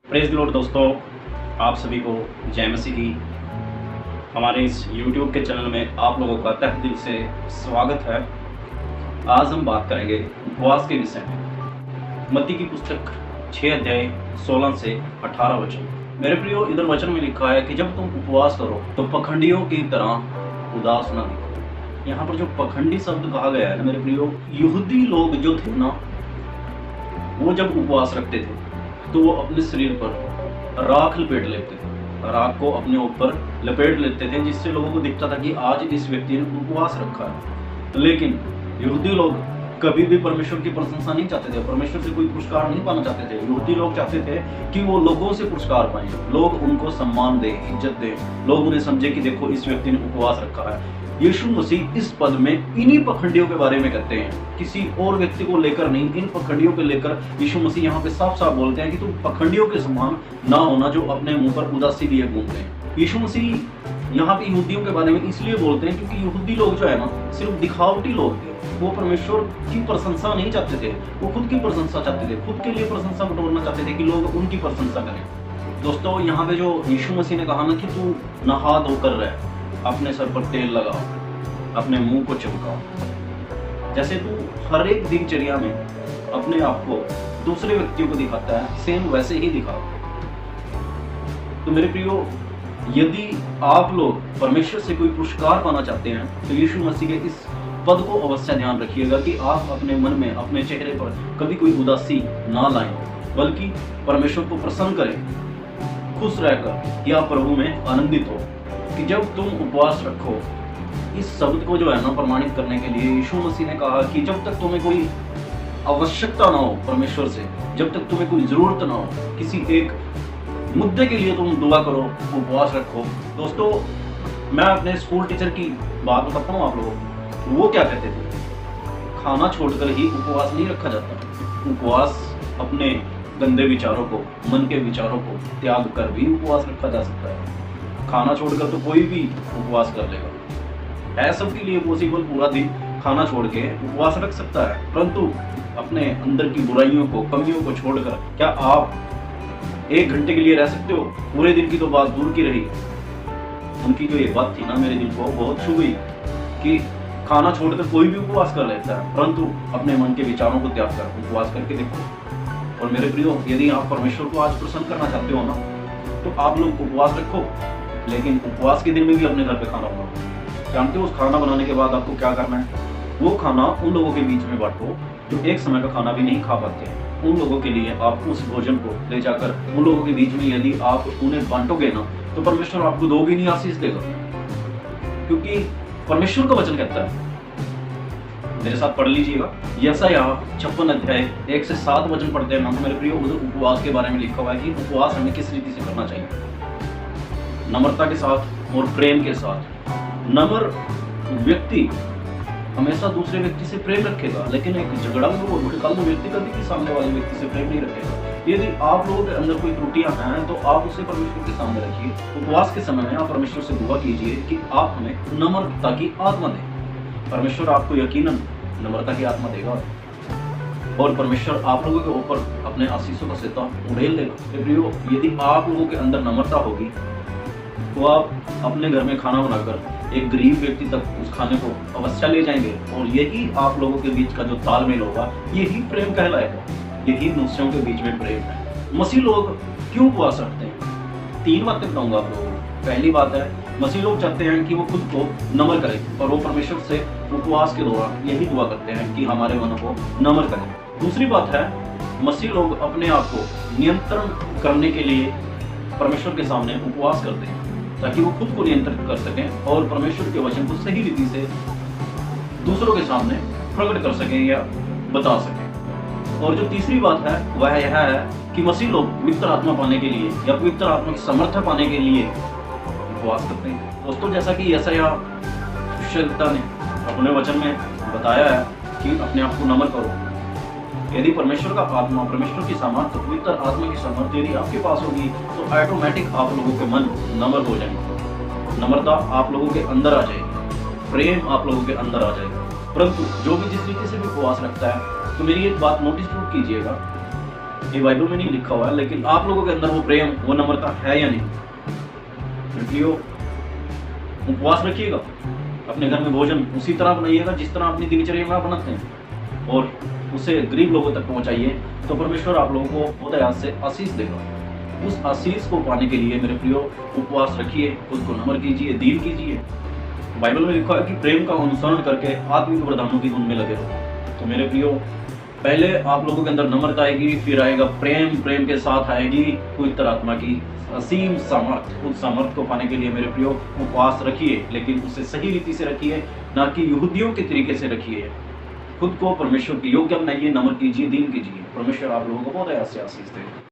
Praise the Lord दोस्तों, आप सभी को जय मसीह की। हमारे इस यूट्यूब के चैनल में आप लोगों का तहे दिल से स्वागत है। आज हम बात करेंगे उपवास के विषय में। मत्ती की पुस्तक 6 अध्याय 16 से 18 वचन। मेरे प्रियो, इधर वचन में लिखा है कि जब तुम उपवास करो तो पखंडियों की तरह उदास न दिखो। यहाँ पर जो पखंडी शब्द कहा गया है ना मेरे प्रियो, यहूदी लोग जो थे ना, वो जब उपवास रखते थे तो वो अपने शरीर पर राख लपेट लेते थे। राख को अपने ऊपर लपेट लेते थे, जिससे लोगों को दिखता था कि आज इस व्यक्ति ने उपवास रखा है। लेकिन यहूदी लोग कभी भी परमेश्वर की प्रशंसा नहीं चाहते थे, परमेश्वर से कोई पुरस्कार नहीं पाना चाहते थे। यहूदी लोग चाहते थे कि वो लोगों से पुरस्कार पाएं, लोग उनको सम्मान दें, इज्जत दें, लोग उन्हें समझे कि देखो इस व्यक्ति ने उपवास रखा है। यीशु मसीह इस पद में इन्हीं पखंडियों के बारे में कहते हैं, किसी और व्यक्ति को लेकर नहीं, इन पखंडियों को लेकर यीशु मसीह यहाँ पे साफ साफ बोलते हैं कि तुम पखंडियों के समान ना होना जो अपने मुंह पर उदासी लिए घूमते हैं। यीशु मसीह यहाँ पे यहूदियों के बारे में इसलिए बोलते हैं क्योंकि यहूदी लोग जो है ना, सिर्फ दिखावटी लोग थे। वो परमेश्वर की प्रशंसा नहीं चाहते थे, वो खुद की प्रशंसा चाहते थे, खुद के लिए प्रशंसा बटोरना चाहते थे कि लोग उनकी प्रशंसा करें। दोस्तों, यहाँ पे जो यीशु मसीह ने कहा ना कि तू नहा धोकर रह, अपने सर पर तेल लगाओ, अपने मुंह को चमकाओ, जैसे तू हर एक दिनचर्या में अपने आप को दूसरे व्यक्तियों को दिखाता है, सेम वैसे ही दिखाओ। तो मेरे प्रियो, यदि आप लोग परमेश्वर से कोई पुरस्कार पाना चाहते हैं तो यीशु मसीह के इस पद को अवश्य ध्यान रखिएगा कि आप अपने मन में, अपने चेहरे पर कभी कोई उदासी ना लाएं, बल्कि परमेश्वर को प्रसन्न करें, खुश रहकर कि आप प्रभु में आनंदित हो। कि जब तुम उपवास रखो, इस शब्द को जो है ना प्रमाणित करने के लिए यीशु मसीह ने कहा कि जब तक तुम्हें कोई आवश्यकता ना हो परमेश्वर से, जब तक तुम्हें कोई जरूरत ना हो, किसी एक मुद्दे के लिए तुम दुआ करो, उपवास रखो। दोस्तों, मैं अपने स्कूल टीचर की बात बताता हूँ आप लोगों को। वो क्या कहते थे, खाना छोड़कर ही उपवास नहीं रखा जाता। उपवास अपने गंदे विचारों को, मन के विचारों को त्याग कर भी उपवास रखा जा सकता है। खाना छोड़कर तो कोई भी उपवास कर लेगा, है सबके लिए पॉसिबल, पूरा दिन खाना छोड़ के उपवास रख सकता है। परंतु अपने अंदर की बुराइयों को, कमियों को छोड़कर क्या आप 1 घंटे के लिए रह सकते हो? पूरे दिन की तो बात दूर की रही, उनकी जो ये बात थी ना, मेरे दिल को बहुत छू गई कि खाना छोड़कर कोई भी उपवास कर लेता है, परंतु अपने मन के विचारों को त्याग कर उपवास करके देखो। और मेरे प्रियो, यदि आप परमेश्वर को आज प्रसन्न करना चाहते हो ना, तो आप लोग उपवास रखो, लेकिन उपवास के दिन में भी अपने घर पे खाना बनाओ। जानते हो उस खाना बनाने के बाद आपको क्या करना है? वो खाना उन लोगों के बीच में बांटो जो एक समय का खाना भी नहीं खा पाते। उन लोगों के लिए आप उस भोजन को ले जाकर उन लोगों के बीच में यदि आप उन्हें बांटोगे ना, तो परमेश्वर आपको दोगी नहीं आशीष देगा, क्योंकि परमेश्वर का वचन कहता है। मेरे साथ पढ़ लीजिएगा, यशायाह 56 अध्याय 1 से 7 वचन पढ़ते हैं ना, तो मेरे प्रियो, उधर उपवास के बारे में लिखा हुआ है कि उपवास हमें किस रीति से करना चाहिए, नम्रता के साथ और प्रेम के साथ। नम्र व्यक्ति हमेशा दूसरे व्यक्ति से प्रेम रखेगा, लेकिन एक झगड़ा में वो भड़काऊ व्यक्ति कभी भी सामने वाले व्यक्ति से प्रेम नहीं रखेगा। यदि आप लोगों के अंदर कोई त्रुटियां हैं तो आप उसे परमेश्वर के सामने रखिए। उपवास के समय में आप परमेश्वर से दुआ कीजिए कि आप हमें नम्रता की आत्मा दें। परमेश्वर आपको यकीनन नम्रता की आत्मा देगा और परमेश्वर आप लोगों के ऊपर अपने आशीषों का सिता उड़ेल देगा। प्रियो, यदि आप लोगों के अंदर नम्रता होगी तो आप अपने घर में खाना बनाकर एक गरीब व्यक्ति तक उस खाने को अवश्य ले जाएंगे, और यही आप लोगों के बीच का जो तालमेल होगा, यही प्रेम कहलाएगा, यही मनुष्यों के बीच में प्रेम है। मसीह लोग क्यों उपवास रखते हैं? 3 बातें बताऊंगा आप लोगों को। पहली बात है, मसीह लोग चाहते हैं कि वो खुद को नम्र करें, और वो परमेश्वर से उपवास के दौरान यही दुआ करते हैं कि हमारे मन को नम्र करें। दूसरी बात है, मसीह लोग अपने आप को नियंत्रण करने के लिए परमेश्वर के सामने उपवास करते हैं, ताकि वो खुद को नियंत्रित कर सकें और परमेश्वर के वचन को सही रीति से दूसरों के सामने प्रकट कर सकें या बता सकें। और जो तीसरी बात है वह यह है कि मसीह लोग पवित्र आत्मा पाने के लिए या पवित्र आत्मा की समर्थ पाने के लिए उपवास करते हैं। दोस्तों, जैसा कि यशायाह भविष्यद्वक्ता ने अपने वचन में बताया है कि अपने आप को नम्र करो। यदि परमेश्वर का आत्मा, परमेश्वर की सामर्थ्य, पवित्र आत्मा की सामर्थ्य यदि आपके पास होगी तो ऑटोमेटिक आप लोगों के मन नम्र हो जाएंगे, नम्रता आप लोगों के अंदर आ जाएगी, प्रेम आप लोगों के अंदर आ जाएगा। परंतु जो भी जिस रीति से भी उपवास रखता है, तो मेरी एक बात नोटिस जरूर कीजिएगा, ये बाइबल में नहीं लिखा हुआ है, लेकिन आप लोगों के अंदर वो प्रेम, वो नम्रता है या नहीं? प्रियो, उपवास रखिएगा, अपने घर में भोजन उसी तरह बनाइएगा जिस तरह अपनी दिनचर्या में आप बनाते हैं, और उसे गरीब लोगों तक पहुंचाइए, तो परमेश्वर आप लोगों को खुदा याद से आशीष देगा। उस आशीष को पाने के लिए मेरे प्रियो उपवास रखिए, खुद को नम्र कीजिए, दीन कीजिए। बाइबल में लिखा है कि प्रेम का अनुसरण करके आत्मिक वरदानों की धुन में लगे रहो। तो मेरे प्रियो, पहले आप लोगों के अंदर नम्रता आएगी, फिर आएगा प्रेम, प्रेम के साथ आएगी पवित्र आत्मा की असीम सामर्थ। उस सामर्थ को पाने के लिए मेरे प्रियो उपवास रखिए, लेकिन उसे सही रीति से रखिए, ना कि यहूदियों के तरीके से रखिए। खुद को परमेश्वर की योग्य बनाइए, नम्र कीजिए, दीन कीजिए। परमेश्वर आप लोगों को बहुत आशीष दे।